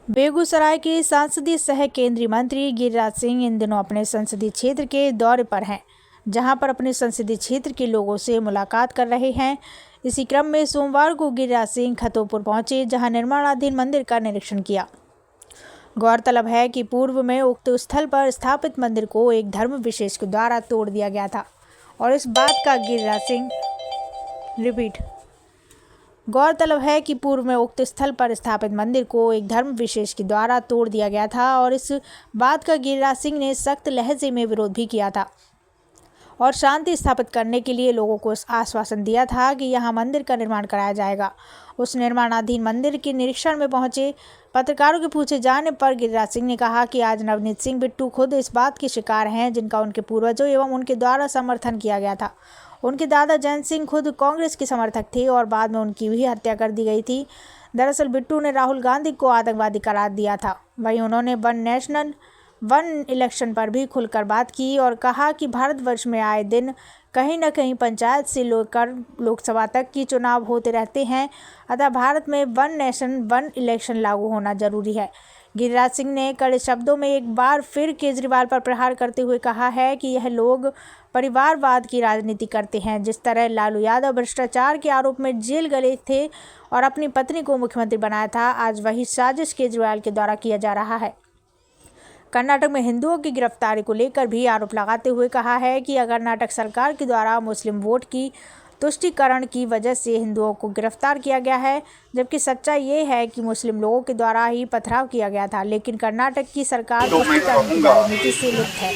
बेगूसराय के संसदीय सह केंद्रीय मंत्री गिरिराज सिंह इन दिनों अपने संसदीय क्षेत्र के दौरे पर हैं, जहां पर अपने संसदीय क्षेत्र के लोगों से मुलाकात कर रहे हैं। इसी क्रम में सोमवार को गिरिराज सिंह खतौपुर पहुंचे, जहां निर्माणाधीन मंदिर का निरीक्षण किया। गौरतलब है कि पूर्व में उक्त स्थल पर स्थापित मंदिर को एक धर्म विशेष के द्वारा तोड़ दिया गया था और इस बात का गिरिराज सिंह गौरतलब है कि पूर्व में उक्त स्थल पर स्थापित मंदिर को एक धर्म विशेष के द्वारा तोड़ दिया गया था और इस बात का गिरिराज सिंह ने सख्त लहजे में विरोध भी किया था और शांति स्थापित करने के लिए लोगों को आश्वासन दिया था कि यहां मंदिर का निर्माण कराया जाएगा। उस निर्माणाधीन मंदिर के निरीक्षण में पहुंचे पत्रकारों के पूछे जाने पर गिरिराज सिंह ने कहा कि आज नवनीत सिंह बिट्टू खुद इस बात के शिकार हैं जिनका उनके पूर्वजों एवं उनके द्वारा समर्थन किया गया था। उनके दादा जयंत सिंह खुद कांग्रेस के समर्थक थे और बाद में उनकी भी हत्या कर दी गई थी। दरअसल बिट्टू ने राहुल गांधी को आतंकवादी करार दिया था। वहीं उन्होंने वन इलेक्शन पर भी खुलकर बात की और कहा कि भारतवर्ष में आए दिन कहीं न कहीं पंचायत से लेकर लोकसभा तक की चुनाव होते रहते हैं, अतः भारत में वन नेशन वन इलेक्शन लागू होना जरूरी है। गिरिराज सिंह ने कड़े शब्दों में एक बार फिर केजरीवाल पर प्रहार करते हुए कहा है कि यह लोग परिवारवाद की राजनीति करते हैं। जिस तरह लालू यादव भ्रष्टाचार के आरोप में जेल गए थे और अपनी पत्नी को मुख्यमंत्री बनाया था, आज वही साजिश केजरीवाल के द्वारा किया जा रहा है। कर्नाटक में हिंदुओं की गिरफ्तारी को लेकर भी आरोप लगाते हुए कहा है कि कर्नाटक सरकार के द्वारा मुस्लिम वोट की तुष्टीकरण की वजह से हिंदुओं को गिरफ्तार किया गया है, जबकि सच्चाई ये है कि मुस्लिम लोगों के द्वारा ही पथराव किया गया था। लेकिन कर्नाटक की सरकार तुष्टीकरण की राजनीति से लिप्त है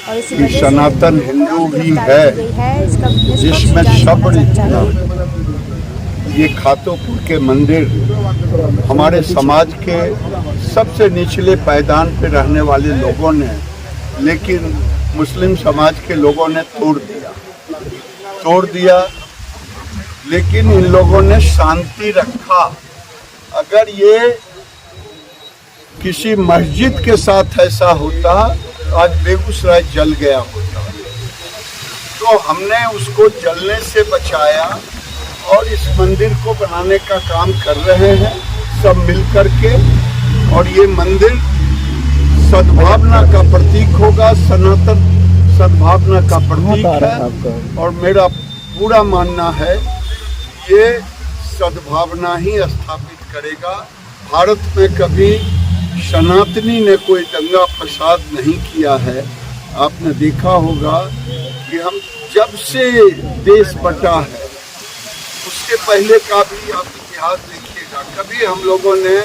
और इसी वजह से सनातन हिंदू भी है जिसमें सब ये खातौपुर के मंदिर हमारे समाज के सबसे निचले पायदान पे रहने वाले लोगों ने, लेकिन मुस्लिम समाज के लोगों ने तोड़ दिया, लेकिन इन लोगों ने शांति रखा। अगर ये किसी मस्जिद के साथ ऐसा होता आज बेगूसराय जल गया होता। तो हमने उसको जलने से बचाया और इस मंदिर को बनाने का काम कर रहे हैं सब मिलकर के। और ये मंदिर सद्भावना का प्रतीक होगा, सनातन सद्भावना का प्रतीक है और मेरा पूरा मानना है ये सद्भावना ही स्थापित करेगा। भारत में कभी सनातनी ने कोई दंगा फसाद नहीं किया है। आपने देखा होगा कि हम जब से देश बटा है उसके पहले का भी आप इतिहास देखिएगा, कभी हम लोगों ने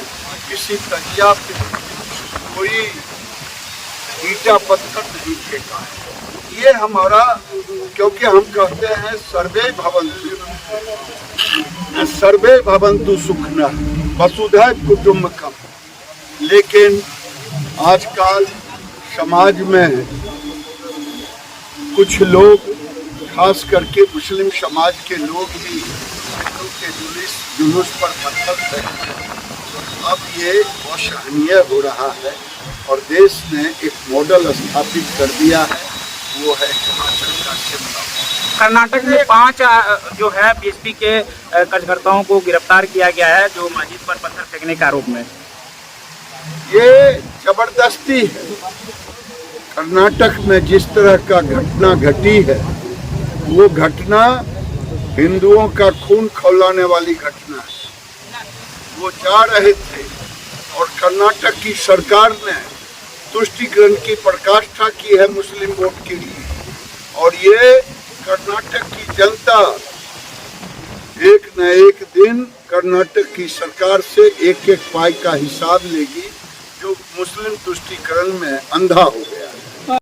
किसी तजिया पे कोई ईटा पत्थर नहीं फेंका है। ये हमारा, क्योंकि हम कहते हैं सर्वे भवन्तु सुखिनः वसुधैव कुटुम्बकम्। लेकिन आजकल समाज में कुछ लोग, खास करके मुस्लिम समाज के लोग ही हिंदू के जुलूस पर पत्थर फेंकते हैं। अब ये असहनीय हो रहा है और देश ने एक मॉडल स्थापित कर दिया है, वो है हिमाचल का शिमला। कर्नाटक में 5 जो है बीएसपी के कार्यकर्ताओं को गिरफ्तार किया गया है जो मस्जिद पर पत्थर फेंकने के आरोप में। ये जबरदस्ती है। कर्नाटक में जिस तरह का घटना घटी है वो घटना हिंदुओं का खून खौलाने वाली घटना है। वो जा रहे थे और कर्नाटक की सरकार ने तुष्टीकरण की प्रकाष्ठा की है मुस्लिम वोट के लिए, और ये कर्नाटक की जनता एक न एक दिन कर्नाटक की सरकार से एक एक पाई का हिसाब लेगी जो मुस्लिम तुष्टीकरण में अंधा हो।